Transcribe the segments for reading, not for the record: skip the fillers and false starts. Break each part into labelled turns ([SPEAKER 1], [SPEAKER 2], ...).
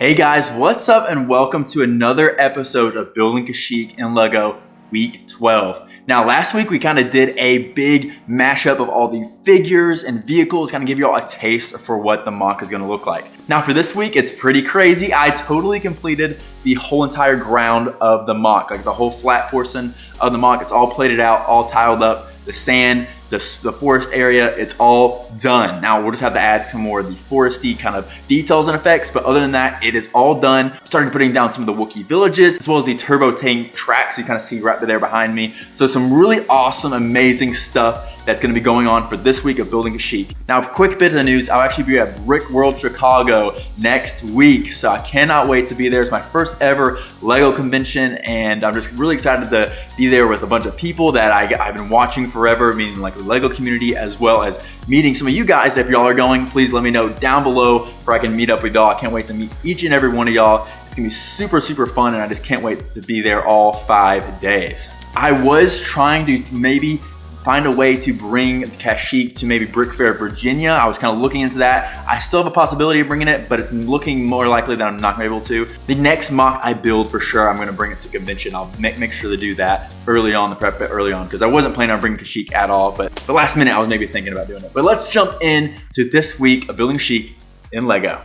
[SPEAKER 1] Hey guys, what's up and welcome to another episode of Building Kashyyyk in LEGO Week 12. Now last week we kind of did a big mashup of all the figures and vehicles, kind of give you all a taste for what the MOC is going to look like. Now for this week it's pretty crazy. I totally completed the whole entire ground of the MOC, like the whole flat portion of the MOC. It's all plated out, all tiled up, the sand, the forest area, it's all done. Now we'll just have to add some more of the foresty kind of details and effects, but other than that, it is all done. Starting putting down some of the Wookiee villages, as well as the turbo tank tracks you kind of see right there behind me. So some really awesome, amazing stuff that's gonna be going on for this week of Building Kashyyyk. Now, a quick bit of the news, I'll actually be at Brick World Chicago next week, so I cannot wait to be there. It's my first ever LEGO convention, and I'm just really excited to be there with a bunch of people that I've been watching forever, meaning like the LEGO community, as well as meeting some of you guys. If y'all are going, please let me know down below where I can meet up with y'all. I can't wait to meet each and every one of y'all. It's gonna be super, super fun, and I just can't wait to be there all 5 days. I was trying to maybe find a way to bring Kashyyyk to maybe Brick Fair, Virginia. I was kind of looking into that. I still have a possibility of bringing it, but it's looking more likely that I'm not gonna be able to. The next MOC I build for sure, I'm gonna bring it to convention. I'll make sure to do that early on, the prep early on, because I wasn't planning on bringing Kashyyyk at all, but the last minute I was maybe thinking about doing it. But let's jump in to this week of Building Kashyyyk in LEGO.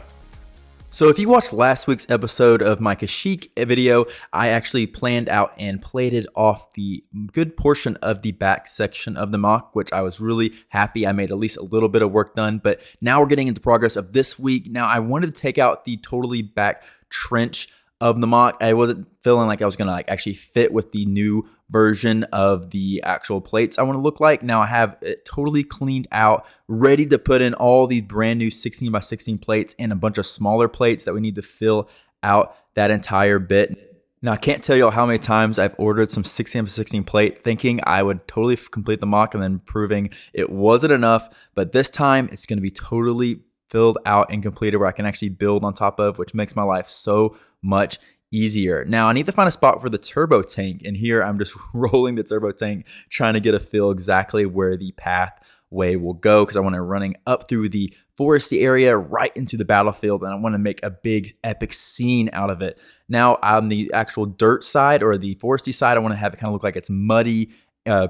[SPEAKER 1] So if you watched last week's episode of my Kashyyyk video, I actually planned out and plated off the good portion of the back section of the MOC, which I was really happy I made at least a little bit of work done. But now we're getting into progress of this week. Now I wanted to take out the totally back trench of the MOC. I wasn't feeling like I was gonna actually fit with the new version of the actual plates I want to look like. Now I have it totally cleaned out, ready to put in all these brand new 16 by 16 plates and a bunch of smaller plates that we need to fill out that entire bit. Now I can't tell y'all how many times I've ordered some 16 by 16 plate thinking I would totally complete the MOC and then proving it wasn't enough, but this time it's going to be totally filled out and completed where I can actually build on top of, which makes my life so much easier. Now I need to find a spot for the turbo tank, and here I'm just rolling the turbo tank, trying to get a feel exactly where the pathway will go, because I want to running up through the foresty area right into the battlefield, and I want to make a big epic scene out of it. Now on the actual dirt side or the foresty side, I want to have it kind of look like it's muddy,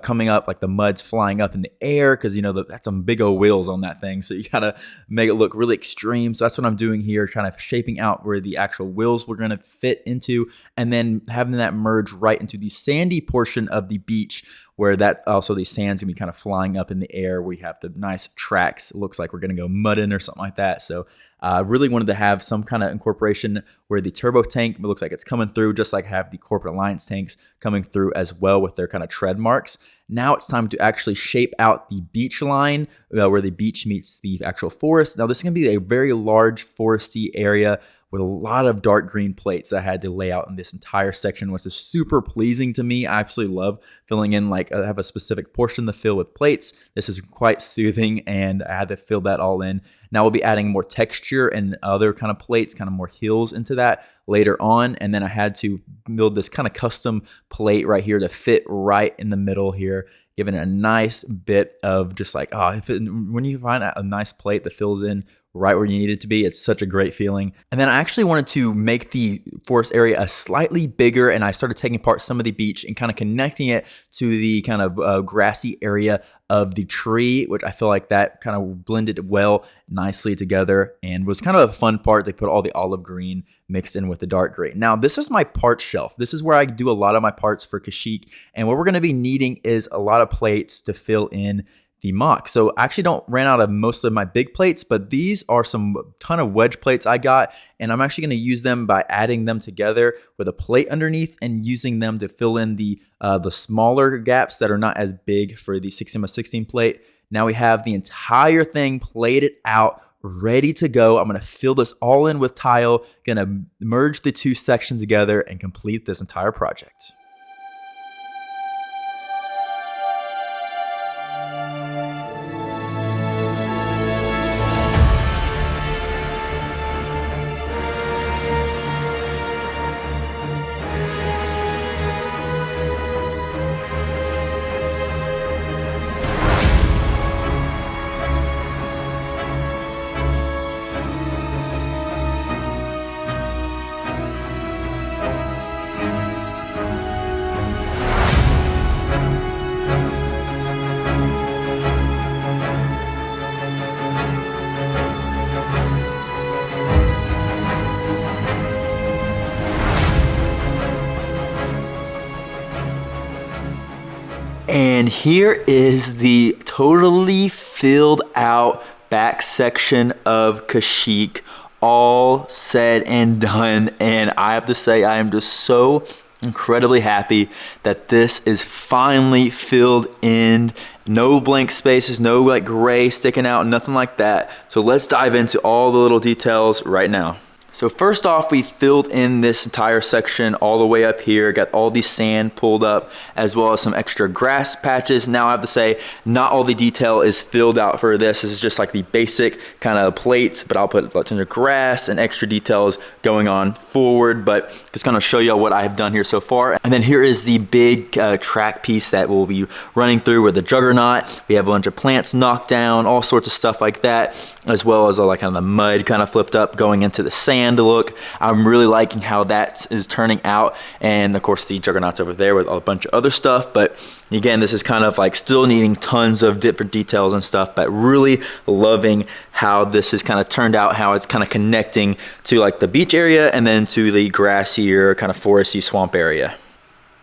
[SPEAKER 1] coming up, like the mud's flying up in the air, because you know that's some big old wheels on that thing, so you gotta make it look really extreme. So that's what I'm doing here, kind of shaping out where the actual wheels we're gonna fit into, and then having that merge right into the sandy portion of the beach, where that also the sand's gonna be kind of flying up in the air. We have the nice tracks. It looks like we're gonna go mudding or something like that. So I really wanted to have some kind of incorporation where the turbo tank looks like it's coming through, just like I have the Corporate Alliance tanks coming through as well with their kind of tread marks. Now it's time to actually shape out the beach line where the beach meets the actual forest. Now this is going to be a very large foresty area with a lot of dark green plates I had to lay out in this entire section, which is super pleasing to me. I absolutely love filling in, like I have a specific portion to fill with plates. This is quite soothing, and I had to fill that all in. Now we'll be adding more texture and other kind of plates, kind of more hills into that later on. And then I had to build this kind of custom plate right here to fit right in the middle here, giving it a nice bit of just like, when you find a nice plate that fills in right where you need it to be, it's such a great feeling. And then I actually wanted to make the forest area a slightly bigger, and I started taking apart some of the beach and kind of connecting it to the kind of grassy area of the tree, which I feel like that kind of blended well nicely together and was kind of a fun part. They put all the olive green mixed in with the dark gray. Now this is my part shelf. This is where I do a lot of my parts for Kashyyyk, and what we're going to be needing is a lot of plates to fill in the MOC. So I actually don't ran out of most of my big plates, but these are some ton of wedge plates I got, and I'm actually going to use them by adding them together with a plate underneath and using them to fill in the smaller gaps that are not as big for the 16 by 16 plate. Now we have the entire thing plated out, ready to go. I'm going to fill this all in with tile, going to merge the two sections together and complete this entire project. And here is the totally filled out back section of Kashyyyk, all said and done. And I have to say, I am just so incredibly happy that this is finally filled in. No blank spaces, no like gray sticking out, nothing like that. So let's dive into all the little details right now. So first off, we filled in this entire section all the way up here, got all the sand pulled up, as well as some extra grass patches. Now I have to say, not all the detail is filled out for this. This is just like the basic kind of plates, but I'll put a ton of grass and extra details going on forward, but just gonna show you what I've done here so far. And then here is the big track piece that we'll be running through with the Juggernaut. We have a bunch of plants knocked down, all sorts of stuff like that, as well as like kind of the mud kind of flipped up going into the sand to look. I'm really liking how that is turning out, and of course the Juggernaut's over there with a bunch of other stuff. But again, this is kind of like still needing tons of different details and stuff, but really loving how this has kind of turned out, how it's kind of connecting to like the beach area and then to the grassier kind of foresty swamp area.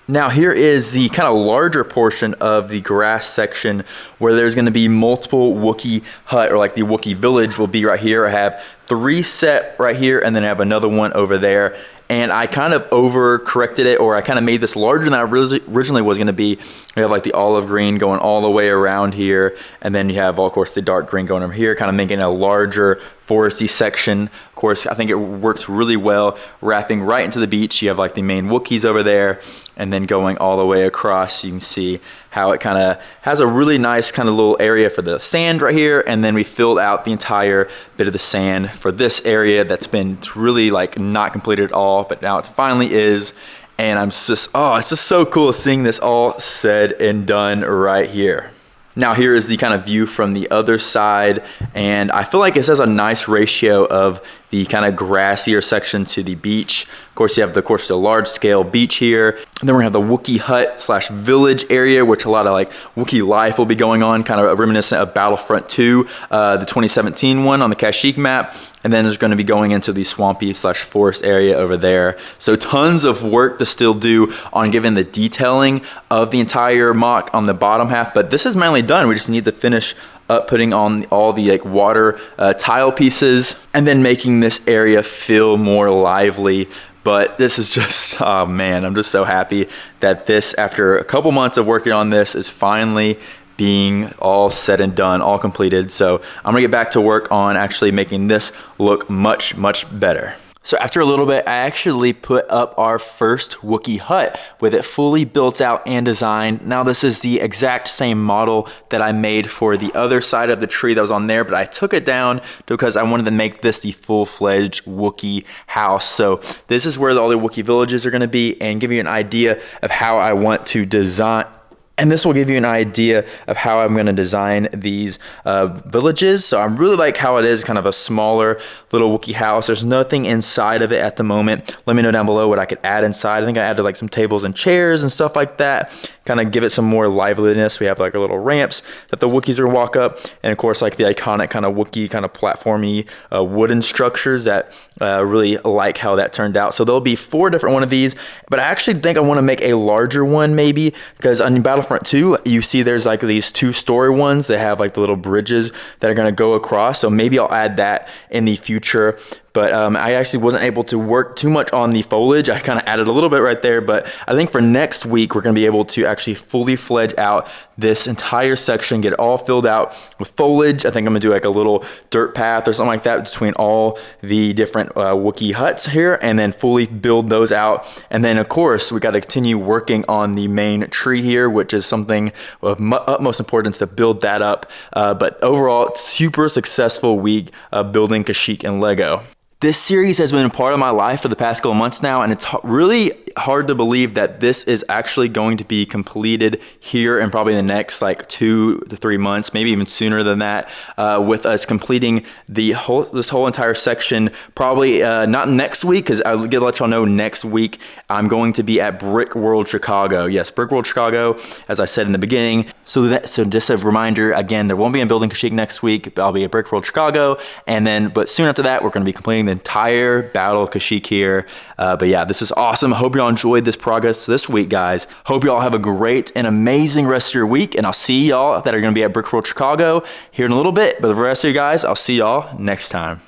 [SPEAKER 1] Now here is the kind of larger portion of the grass section where there's going to be multiple Wookiee hut, or like the Wookiee village will be right here. I have 3 set right here, and then I have another one over there. And I kind of over corrected it, or I kind of made this larger than I originally was going to be. We have like the olive green going all the way around here, and then you have, of course, the dark green going over here, kind of making a larger foresty section. Of course, I think it works really well wrapping right into the beach. You have like the main Wookiees over there, and then going all the way across, you can see how it kind of has a really nice kind of little area for the sand right here. And then we filled out the entire bit of the sand for this area that's been really like not completed at all, but now it finally is. And I'm just, oh, it's just so cool seeing this all said and done right here. Now here is the kind of view from the other side, and I feel like this has a nice ratio of the kind of grassier section to the beach. Of course, you have the large scale beach here, and then we're gonna have the Wookiee hut / village area, which a lot of like Wookiee life will be going on, kind of reminiscent of Battlefront 2, the 2017 one on the Kashyyyk map. And then there's going to be going into the swampy / forest area over there. So tons of work to still do on giving the detailing of the entire mock on the bottom half, but this is mainly done. We just need to finish up putting on all the like water tile pieces, and then making this area feel more lively. But this is just, oh man, I'm just so happy that this, after a couple months of working on this, is finally being all said and done, all completed. So I'm gonna get back to work on actually making this look much better. So after a little bit, I actually put up our first Wookiee hut with it fully built out and designed. Now this is the exact same model that I made for the other side of the tree that was on there, but I took it down because I wanted to make this the full-fledged Wookiee house. So this is where all the Wookiee villages are gonna be, and give you an idea of how I want to design. And this will give you an idea of how I'm going to design these villages. So I really like how it is kind of a smaller little Wookiee house. There's nothing inside of it at the moment. Let me know down below what I could add inside. I think I added like some tables and chairs and stuff like that. Kind of give it some more liveliness. We have like a little ramps that the Wookiees are going to walk up. And of course, like the iconic kind of Wookiee kind of platformy wooden structures that really like how that turned out. So there'll be 4 different one of these, but I actually think I want to make a larger one maybe, because on Battlefront 2, you see there's like these 2-story ones that have like the little bridges that are going to go across. So maybe I'll add that in the future. But I actually wasn't able to work too much on the foliage. I kind of added a little bit right there, but I think for next week, we're gonna be able to actually fully fledge out this entire section, get it all filled out with foliage. I think I'm gonna do like a little dirt path or something like that between all the different Wookiee huts here, and then fully build those out. And then of course, we gotta continue working on the main tree here, which is something of utmost importance to build that up. But overall, super successful week of building Kashyyyk and Lego. This series has been a part of my life for the past couple months now, and it's really hard to believe that this is actually going to be completed here in probably the next like 2 to 3 months, maybe even sooner than that, with us completing this whole entire section. Probably not next week, because I'll get to let y'all know next week I'm going to be at Brick World Chicago. Yes, Brick World Chicago, as I said in the beginning. So just a reminder, again, there won't be a Building Kashyyyk next week, but I'll be at Brick World Chicago, but soon after that, we're going to be completing the entire Battle of Kashyyyk here. But yeah, this is awesome. I hope you're y'all enjoyed this progress this week, guys. Hope y'all have a great and amazing rest of your week, and I'll see y'all that are going to be at Brick World Chicago here in a little bit. But the rest of you guys, I'll see y'all next time.